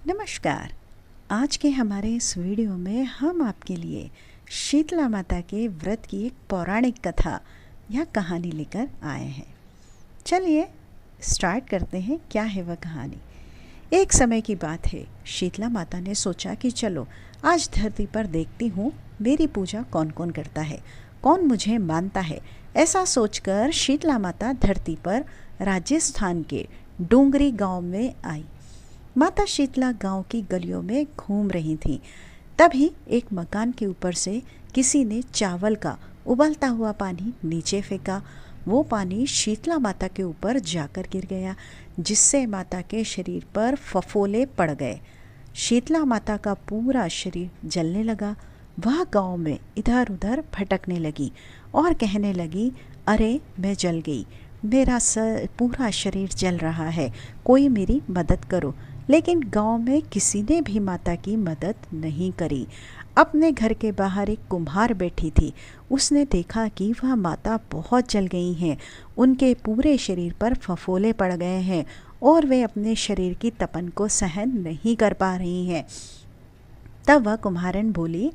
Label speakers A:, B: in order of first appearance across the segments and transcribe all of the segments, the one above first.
A: नमस्कार। आज के हमारे इस वीडियो में हम आपके लिए शीतला माता के व्रत की एक पौराणिक कथा या कहानी लेकर आए हैं। चलिए स्टार्ट करते हैं। क्या है वह कहानी। एक समय की बात है, शीतला माता ने सोचा कि चलो आज धरती पर देखती हूँ मेरी पूजा कौन कौन करता है, कौन मुझे मानता है। ऐसा सोचकर शीतला माता धरती पर राजस्थान के डोंगरी गांव में आई। माता शीतला गांव की गलियों में घूम रही थी। तभी एक मकान के ऊपर से किसी ने चावल का उबलता हुआ पानी नीचे फेंका। वो पानी शीतला माता के ऊपर जाकर गिर गया, जिससे माता के शरीर पर फफोले पड़ गए। शीतला माता का पूरा शरीर जलने लगा। वह गांव में इधर उधर भटकने लगी और कहने लगी, अरे मैं जल गई, मेरा पूरा शरीर जल रहा है, कोई मेरी मदद करो। लेकिन गांव में किसी ने भी माता की मदद नहीं करी। अपने घर के बाहर एक कुम्हार बैठी थी। उसने देखा कि वह माता बहुत जल गई हैं, उनके पूरे शरीर पर फफोले पड़ गए हैं और वे अपने शरीर की तपन को सहन नहीं कर पा रही हैं। तब वह कुम्हारन बोली,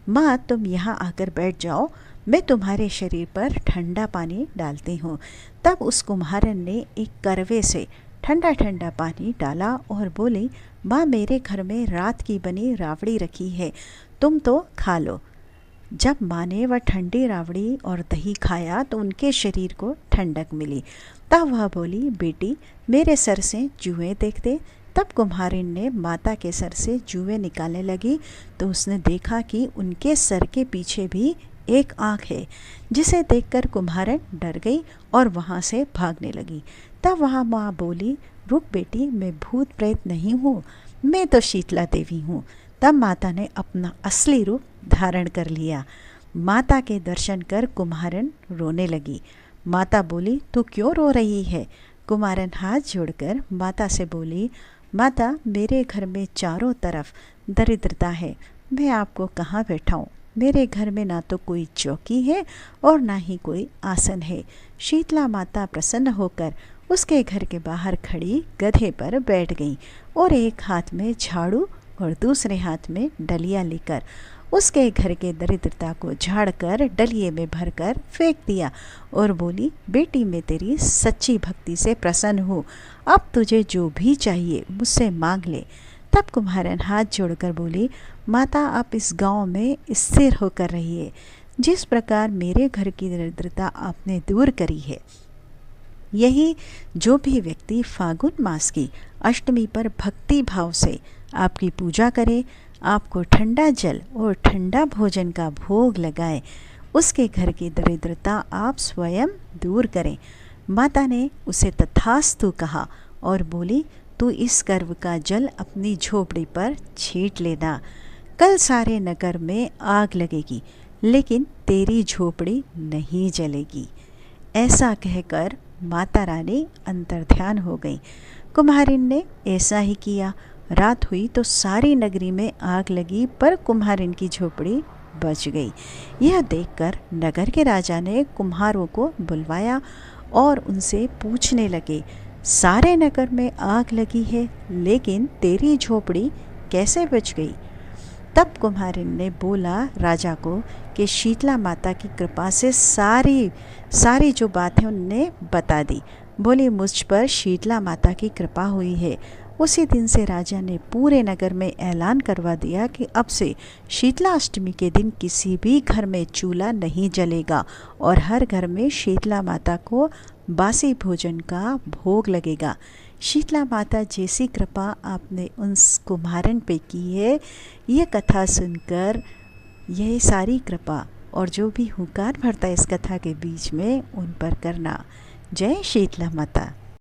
A: माँ तुम यहाँ आकर बैठ जाओ, मैं तुम्हारे शरीर पर ठंडा पानी डालती हूँ। तब उस कुम्हारन ने एक करवे से ठंडा ठंडा पानी डाला और बोली, माँ मेरे घर में रात की बनी रावड़ी रखी है, तुम तो खा लो। जब माँ ने वह ठंडी रावड़ी और दही खाया तो उनके शरीर को ठंडक मिली। तब वह बोली, बेटी मेरे सर से जुएं देख दे। तब कुम्हारिन ने माता के सर से जुएं निकालने लगी तो उसने देखा कि उनके सर के पीछे भी एक आँख है, जिसे देखकर कुम्हारन डर गई और वहाँ से भागने लगी। तब वहाँ माँ बोली, रुक बेटी, मैं भूत प्रेत नहीं हूँ, मैं तो शीतला देवी हूँ। तब माता ने अपना असली रूप धारण कर लिया। माता के दर्शन कर कुम्हारन रोने लगी। माता बोली, तू क्यों रो रही है? कुम्हारन हाथ जोड़कर माता से बोली, माता मेरे घर में चारों तरफ दरिद्रता है, मैं आपको कहाँ बैठाऊँ? मेरे घर में ना तो कोई चौकी है और ना ही कोई आसन है। शीतला माता प्रसन्न होकर उसके घर के बाहर खड़ी गधे पर बैठ गई और एक हाथ में झाड़ू और दूसरे हाथ में डलिया लेकर उसके घर के दरिद्रता को झाड़कर डलिए में भरकर फेंक दिया और बोली, बेटी मैं तेरी सच्ची भक्ति से प्रसन्न हूँ, अब तुझे जो भी चाहिए मुझसे मांग ले। तब कुम्हारन हाथ जोड़कर बोली, माता आप इस गांव में स्थिर होकर रहिए। जिस प्रकार मेरे घर की दरिद्रता आपने दूर करी है, यही जो भी व्यक्ति फागुन मास की अष्टमी पर भक्ति भाव से आपकी पूजा करे, आपको ठंडा जल और ठंडा भोजन का भोग लगाए, उसके घर की दरिद्रता आप स्वयं दूर करें। माता ने उसे तथास्तु कहा और बोली, तू इस गर्व का जल अपनी झोपड़ी पर छींट लेना। कल सारे नगर में आग लगेगी लेकिन तेरी झोपड़ी नहीं जलेगी। ऐसा कहकर माता रानी अंतर्ध्यान हो गई। कुम्हारिन ने ऐसा ही किया। रात हुई तो सारी नगरी में आग लगी पर कुम्हारिन की झोपड़ी बच गई। यह देखकर नगर के राजा ने कुम्हारों को बुलवाया और उनसे पूछने लगे, सारे नगर में आग लगी है लेकिन तेरी झोपड़ी कैसे बच गई? तब कुम्हारिन ने बोला राजा को कि शीतला माता की कृपा से सारी जो बातें उनने बता दी। बोली, मुझ पर शीतला माता की कृपा हुई है। उसी दिन से राजा ने पूरे नगर में ऐलान करवा दिया कि अब से शीतला अष्टमी के दिन किसी भी घर में चूल्हा नहीं जलेगा और हर घर में शीतला माता को बासी भोजन का भोग लगेगा। शीतला माता जैसी कृपा आपने उस कुम्हारन पे की है, ये कथा सुनकर यह सारी कृपा और जो भी हुंकार भरता है इस कथा के बीच में, उन पर करना। जय शीतला माता।